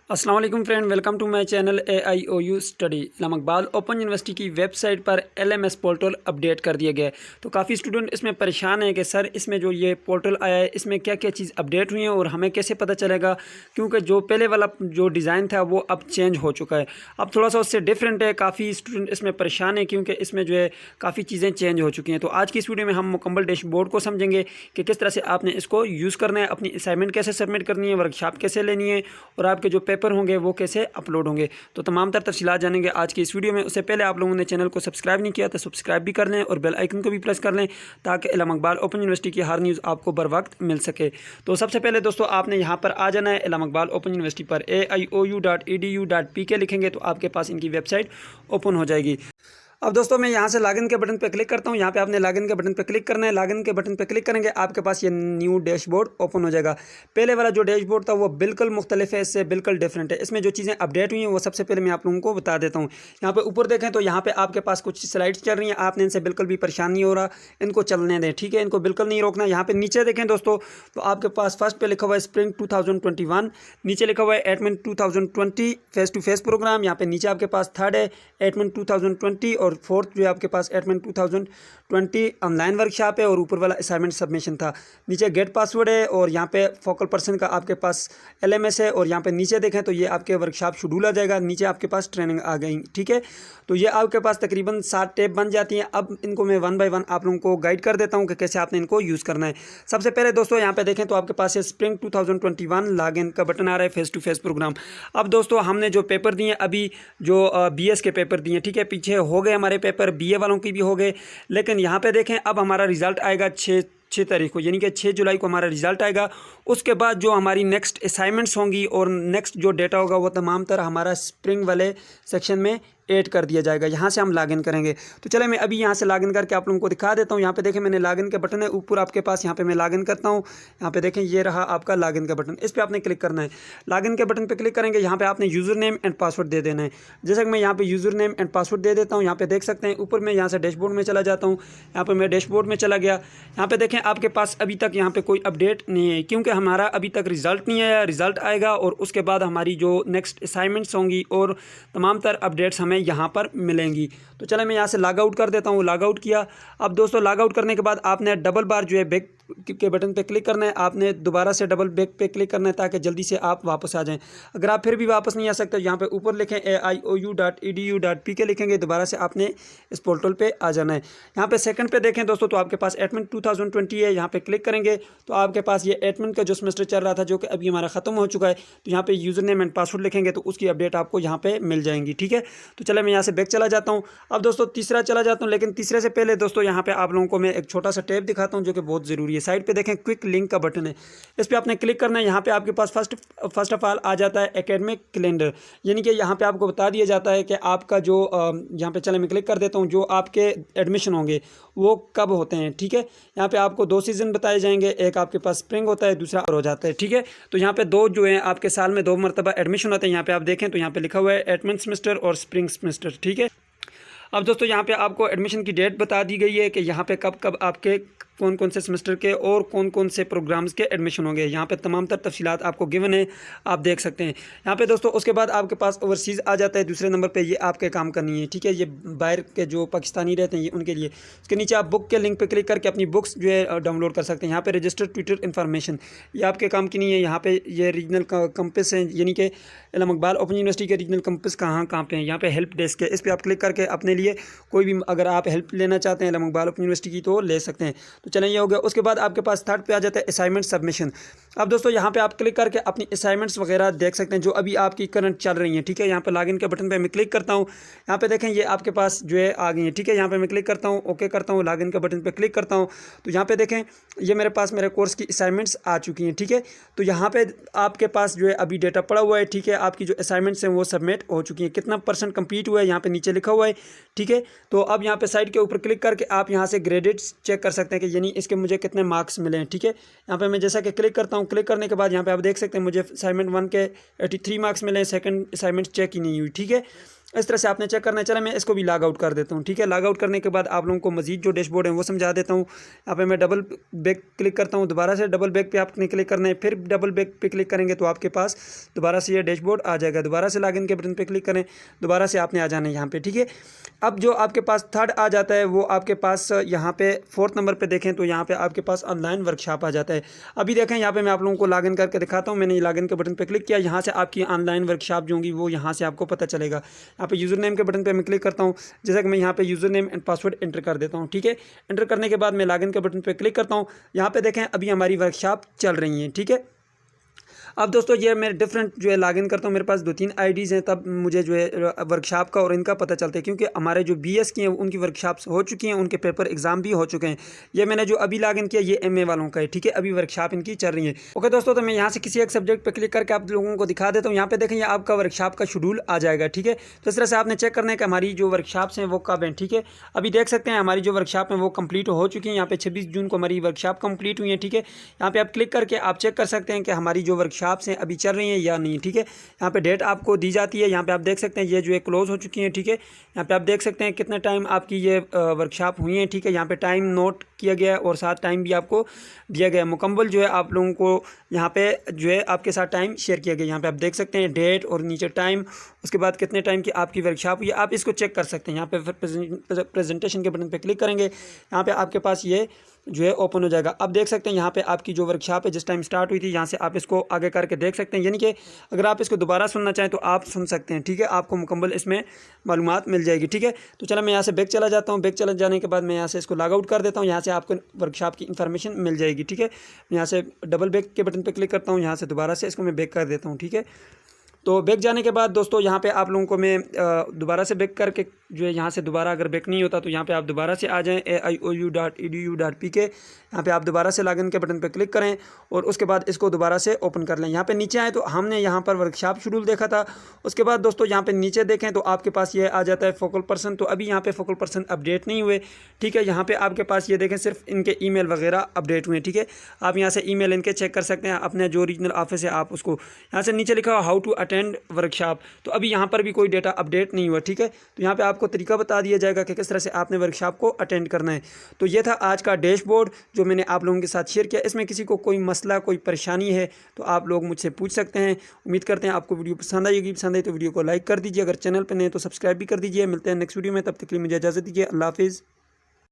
अस्सलाम वालेकुम friend, welcome to my channel AIOU study. Islamabad open university की वेबसाइट पर LMS पोर्टल अपडेट कर दिया गया है। तो काफ़ी स्टूडेंट इसमें परेशान हैं कि सर इसमें जो ये पोर्टल आया है इसमें क्या क्या चीज़ अपडेट हुई हैं और हमें कैसे पता चलेगा, क्योंकि जो पहले वाला जो डिज़ाइन था वो अब चेंज हो चुका है, अब थोड़ा सा उससे डिफरेंट है। काफ़ी स्टूडेंट इसमें परेशान है क्योंकि इसमें जो है काफ़ी चीज़ें चेंज हो चुकी हैं। तो आज की इस वीडियो में हम मुकम्मल डैशबोर्ड को समझेंगे कि किस तरह से आपने इसको यूज़ करना है, अपनी असाइनमेंट कैसे सबमिट करनी है, वर्कशॉप कैसे लेनी है और आपके जो पेपर होंगे वो कैसे अपलोड होंगे। तो तमाम तर तफसीलात जानेंगे आज की इस वीडियो में। उससे पहले आप लोगों ने चैनल को सब्सक्राइब नहीं किया तो सब्सक्राइब भी कर लें और बेल आइकन को भी प्रेस कर लें ताकि इस्लामाबाद ओपन यूनिवर्सिटी की हर न्यूज़ आपको बर वक्त मिल सके। तो सबसे पहले दोस्तों आपने यहाँ पर आ जाना है इस्लामाबाद ओपन यूनिवर्सिटी पर aiou.edu.pk लिखेंगे तो आपके पास इनकी वेबसाइट ओपन हो जाएगी। अब दोस्तों मैं यहाँ से लॉगिन के बटन पर क्लिक करता हूँ। यहाँ पे आपने लॉगिन के बटन पर क्लिक करना है। लॉगिन के बटन पर क्लिक करेंगे आपके पास ये न्यू डैशबोर्ड ओपन हो जाएगा। पहले वाला जो डैशबोर्ड था वो बिल्कुल मुख्तलिफ है, इससे बिल्कुल डिफरेंट है। इसमें जो चीज़ें अपडेट हुई हैं वो सबसे पहले मैं आप लोगों को बता देता हूँ। यहाँ पे ऊपर देखें तो यहाँ पे आपके पास कुछ स्लाइड्स चल रही हैं, आपने इनसे बिल्कुल भी परेशान नहीं हो रहा, इनको चलने दें, ठीक है, इनको बिल्कुल नहीं रोकना। यहाँ पे नीचे देखें दोस्तों तो आपके पास फर्स्ट पे लिखा हुआ है स्प्रिंग 2021, नीचे लिखा हुआ है admin 2020 face to face programme. यहाँ पे नीचे आपके पास थर्ड है एडमिन 2020 और फोर्थ जो है आपके पास एडमिन 2020 ऑनलाइन वर्कशॉप है और ऊपर वाला असाइनमेंट सबमिशन था। नीचे गेट पासवर्ड है और यहाँ पे फोकल पर्सन का आपके पास LMS है और यहाँ पे नीचे देखें तो ये आपके वर्कशॉप शेड्यूल आ जाएगा, नीचे आपके पास ट्रेनिंग आ गई, ठीक है। तो ये आपके पास तकरीबन 7 टैब बन जाती हैं। अब इनको मैं 1 बाय 1 आप लोगों को गाइड कर देता हूँ कि कैसे आपने इनको यूज़ करना है। सबसे पहले दोस्तों यहाँ पे देखें तो आपके पास ये स्प्रिंग 2021 लॉगिन का बटन आ रहा है, फेस टू फेस प्रोग्राम। अब दोस्तों हमने जो पेपर दिए अभी जो BS के पेपर दिए, ठीक है, पीछे हो गए हमारे पेपर, BA वालों की भी हो गए, लेकिन यहाँ पे देखें अब हमारा रिज़ल्ट आएगा 6 तारीख को, यानी कि 6 जुलाई को हमारा रिज़ल्ट आएगा। उसके बाद जो हमारी नेक्स्ट असाइनमेंट्स होंगी और नेक्स्ट जो डेटा होगा वो तमाम तरह हमारा स्प्रिंग वाले सेक्शन में ऐड कर दिया जाएगा। यहाँ से हम लॉगिन करेंगे। तो चले मैं अभी यहाँ से लॉगिन करके आप लोगों को दिखा देता हूँ। यहाँ पे देखें मैंने लॉगिन के बटन है ऊपर आपके पास, यहाँ पे मैं लॉगिन करता हूँ। यहाँ पे देखें ये रहा आपका लॉगिन का बटन, इस पर आपने क्लिक करना है। लॉगिन के बटन पे क्लिक करेंगे, यहाँ पे आपने यूज़र नेम एंड पासवर्ड दे देना है। जैसे कि मैं यहाँ पे यूज़र नेम एंड पासवर्ड दे देता हूँ। यहाँ पे देख सकते हैं ऊपर मैं यहाँ से डैशबोर्ड में चला जाता हूँ। यहाँ पर मैं डैशबोर्ड में चला गया। यहाँ पे देखें आपके पास अभी तक यहाँ पे कोई अपडेट नहीं है क्योंकि हमारा अभी तक रिज़ल्ट नहीं आया। रिज़ल्ट आएगा और उसके बाद हमारी जो नेक्स्ट असाइनमेंट्स होंगी और तमाम तर अपडेट्स हमें यहाँ पर मिलेंगी। तो चले मैं यहाँ से लॉग आउट कर देता हूँ। लॉग आउट किया। अब दोस्तों लॉग आउट करने के बाद आपने डबल बार जो है बैक के बटन पे क्लिक करना है। आपने दोबारा से डबल बैक पे क्लिक करना है ताकि जल्दी से आप वापस आ जाएं। अगर आप फिर भी वापस नहीं आ सकते यहाँ पे ऊपर लिखें aiou.edu.pk लिखेंगे, दोबारा से आपने इस पोर्टल पे आ जाना है। यहाँ पे सेकंड पे देखें दोस्तों तो आपके पास एडमिन 2020 है। यहाँ पे क्लिक करेंगे तो आपके पास ये एडमिन का जो सेमेस्टर चल रहा था जो कि अभी हमारा ख़त्म हो चुका है, तो यहाँ पे यूज़र नेम एंड पासवर्ड लिखेंगे तो उसकी अपडेट आपको यहाँ पे मिल जाएंगी, ठीक है। तो चले मैं यहाँ से बैक चला जाता हूँ। अब दोस्तों तीसरा चला जाता हूँ, लेकिन तीसरे से पहले दोस्तों यहाँ पे आप लोगों को मैं एक छोटा सा टैब दिखाता हूँ जो कि बहुत ज़रूरी है। साइड पे देखें क्विक लिंक का बटन है, इस पर आपने क्लिक करना है। यहाँ पे आपके पास फर्स्ट ऑफ ऑल आ जाता है एकेडमिक कैलेंडर, यानी कि यहाँ पे आपको बता दिया जाता है कि आपका जो यहाँ पे चले मैं क्लिक कर देता हूँ, जो आपके एडमिशन होंगे वो कब होते हैं, ठीक है। यहाँ पे आपको 2 सीज़न बताए जाएंगे, एक आपके पास स्प्रिंग होता है, दूसरा और हो जाता है, ठीक है। तो यहाँ पे 2 जो हैं आपके साल में 2 मरतबा एडमिशन होते हैं। यहाँ पे आप देखें तो यहाँ पे लिखा हुआ है एडमिन सेमेस्टर और स्प्रिंग सेमेस्टर, ठीक है। अब दोस्तों यहाँ पे आपको एडमिशन की डेट बता दी गई है कि यहाँ पे कब कब आपके कौन कौन से सेमेस्टर के और कौन कौन से प्रोग्राम्स के एडमिशन होंगे। यहाँ पे तमाम तर तफसीलात आपको गिवन है, आप देख सकते हैं यहाँ पे दोस्तों। उसके बाद आपके पास ओवरसीज़ आ जाता है दूसरे नंबर पे, ये आपके काम करनी है, ठीक है। ये बाहर के जो पाकिस्तानी रहते हैं ये उनके लिए। उसके नीचे आप बुक के लिंक पे क्लिक करके अपनी बुक्स जो है डाउनलोड कर सकते हैं। यहाँ पे रजिस्टर्ड ट्विटर इन्फॉर्मेशन ये आपके काम की नहीं है। यहाँ पे ये रीजनल कंपस है, यानी कि इस्लामाबाद ओपन यूनिवर्सिटी के रीजनल कंपस कहाँ पे हैं। यहाँ पे हेल्प डेस्क है, इस पर आप क्लिक करके अपने लिए कोई भी अगर आप हेल्प लेना चाहते हैं इस्लामाबाद ओपन यूनिवर्सिटी की तो ले सकते हैं। तो चलें ये हो गया। उसके बाद आपके पास थर्ड पे आ जाता है असाइनमेंट सबमिशन। अब दोस्तों यहाँ पे आप क्लिक करके अपनी असाइनमेंट्स वगैरह देख सकते हैं जो अभी आपकी करंट चल रही हैं, ठीक है। यहाँ पे लॉगिन के बटन पे मैं क्लिक करता हूँ। यहाँ पे देखें ये आपके पास जो है आ गई है, ठीक है। यहाँ पे मैं क्लिक करता हूँ, ओके करता हूँ, लॉगिन के बटन पे क्लिक करता हूँ। तो यहाँ पे देखें ये मेरे पास मेरे कोर्स की असाइनमेंट्स आ चुकी हैं, ठीक है। तो यहाँ पे आपके पास जो है अभी डेटा पड़ा हुआ है, ठीक है। आपकी जो असाइनमेंट्स हैं वो सबमिट हो चुकी हैं, कितना % कंप्लीट हुआ है यहाँ पे नीचे लिखा हुआ है, ठीक है। तो अब यहाँ पे साइड के ऊपर क्लिक करके आप यहाँ से ग्रेडेड्स चेक कर सकते हैं कि यानी इसके मुझे कितने मार्क्स मिले हैं, ठीक है। यहाँ पे मैं जैसा कि क्लिक करता हूँ, क्लिक करने के बाद यहाँ पे आप देख सकते हैं मुझे असाइनमेंट 1 के 83 मार्क्स मिले हैं, सेकंड असाइनमेंट चेक ही नहीं हुई, ठीक है। इस तरह से आपने चेक करना है। चले मैं इसको भी लॉग आउट कर देता हूँ, ठीक है। लॉग आउट करने के बाद आप लोगों को मजीद जो डैशबोर्ड है वो समझा देता हूँ। यहाँ पे मैं डबल बैक क्लिक करता हूँ, दोबारा से डबल बैक पे आपने क्लिक करना है, फिर डबल बैक पे क्लिक करेंगे तो आपके पास दोबारा से ये डैशबोर्ड आ जाएगा। दोबारा से लॉगिन के बटन पे क्लिक करें, दोबारा से आपने आ जाना है यहाँ पे, ठीक है। अब जो आपके पास थर्ड आ जाता है वो आपके पास यहाँ पे फोर्थ नंबर पे देखें तो यहाँ पे आपके पास ऑनलाइन वर्कशॉप आ जाता है। अभी देखें यहाँ पे मैं आप लोगों को लॉगिन करके दिखाता हूँ। मैंने लॉगिन के बटन पे क्लिक किया, यहाँ से आपकी ऑनलाइन वर्कशॉप जो होंगी वो यहाँ से आपको पता चलेगा। यहाँ पे यूज़र नेम के बटन पे मैं क्लिक करता हूँ, जैसा कि मैं यहाँ पे user name and password enter कर देता हूँ, ठीक है। एंटर करने के बाद मैं लॉगिन के बटन पे क्लिक करता हूँ। यहाँ पे देखें अभी हमारी वर्कशॉप चल रही है, ठीक है। अब दोस्तों ये मैं डिफरेंट जो है लॉगिन करता हूँ, मेरे पास 2-3 आईडीज़ हैं, तब मुझे जो है वर्कशॉप का और इनका पता चलता है, क्योंकि हमारे जो बीएस की हैं उनकी वर्कशॉप्स हो चुकी हैं, उनके पेपर एग्जाम भी हो चुके हैं। ये मैंने जो अभी लॉगिन किया ये एमए वालों का है, ठीक है। अभी वर्कशॉप इनकी चल रही है। ओके दोस्तों, तो मैं यहाँ से किसी एक सब्जेक्ट पर क्लिक करके आप लोगों को दिखा देता हूँ। यहाँ पे देखें ये आपका वर्कशॉप का शेड्यूल आ जाएगा, ठीक है। तो इस तरह से आपने चेक करना है कि हमारी जो वर्कशॉप्स हैं वो कब हैं, ठीक है। अभी देख सकते हैं हमारी जो वर्कशॉप है वो कंप्लीट हो चुकी है। यहाँ पे 26 जून को हमारी वर्कशॉप कंप्लीट हुई है, ठीक है। यहाँ पे आप क्लिक करके आप चेक कर सकते हैं कि हमारी जो वर्कशॉप्स हैं अभी चल रही हैं या नहीं, ठीक है। यहाँ पे डेट आपको दी जाती है, यहाँ पे आप देख सकते हैं ये जो है क्लोज हो चुकी हैं, ठीक है। यहाँ पे आप देख सकते हैं कितने टाइम आपकी ये वर्कशॉप हुई है, ठीक है। यहाँ पे टाइम नोट किया गया है और साथ टाइम भी आपको दिया गया है। मुकम्मल जो है आप लोगों को यहाँ पे जो है आपके साथ टाइम शेयर किया गया। यहाँ पे आप देख सकते हैं डेट और नीचे टाइम, उसके बाद कितने टाइम की आपकी वर्कशॉप हुई है, आप इसको चेक कर सकते हैं। यहाँ पे प्रेजेंटेशन के बटन पे क्लिक करेंगे, यहाँ पे आपके पास ये जो है ओपन हो जाएगा। अब देख सकते हैं यहाँ पे आपकी जो वर्कशॉप है जिस टाइम स्टार्ट हुई थी, यहाँ से आप इसको आगे करके देख सकते हैं, यानी कि अगर आप इसको दोबारा सुनना चाहें तो आप सुन सकते हैं, ठीक है। आपको मुकम्मल इसमें मालूमात मिल जाएगी, ठीक है। तो चलो मैं यहाँ से बैक चला जाता हूँ। बैक चला जाने के बाद मैं यहाँ से इसको लॉग आउट कर देता हूँ। यहाँ से आपको वर्कशॉप की इन्फॉर्मेशन मिल जाएगी, ठीक है। यहाँ से डबल बैक के बटन पर क्लिक करता हूँ, यहाँ से दोबारा से इसको मैं बैक कर देता हूँ, ठीक है। तो बैक जाने के बाद दोस्तों यहाँ पे आप लोगों को मैं दोबारा से बैक करके जो है यहाँ से दोबारा अगर बैक नहीं होता तो यहाँ पे आप दोबारा से आ जाएं aiou.edu.pk। यहाँ पे आप दोबारा से लॉगिन के बटन पे क्लिक करें और उसके बाद इसको दोबारा से ओपन कर लें। यहाँ पे नीचे आए तो हमने यहाँ पर वर्कशॉप शेड्यूल देखा था। उसके बाद दोस्तों यहाँ पे नीचे देखें तो आपके पास ये आ जाता है फोकल पर्सन। तो अभी यहाँ पे फोकल पर्सन अपडेट नहीं हुए, ठीक है। यहाँ पे आपके पास ये देखें सिर्फ इनके ईमेल वगैरह अपडेट हुए, ठीक है। आप यहाँ से ईमेल इनके चेक कर सकते हैं, अपने जो रीजनल ऑफिस है आप उसको, यहाँ से नीचे लिखा हुआ हाउ टू अटेंड वर्कशॉप, तो अभी यहाँ पर भी कोई डेटा अपडेट नहीं हुआ, ठीक है। तो यहाँ पे आपको तरीका बता दिया जाएगा कि किस तरह से आपने वर्कशॉप को अटेंड करना है। तो ये था आज का डैशबोर्ड जो मैंने आप लोगों के साथ शेयर किया। इसमें किसी को कोई मसला कोई परेशानी है तो आप लोग मुझसे पूछ सकते हैं। उम्मीद करते हैं आपको वीडियो पसंद आएगी। पसंद आई तो वीडियो को लाइक कर दीजिए, अगर चैनल पर नए तो सब्सक्राइब भी कर दीजिए। मिलते हैं नेक्स्ट वीडियो में, तब तक के लिए मुझे इजाज़त दीजिए। अल्लाह हाफिज़।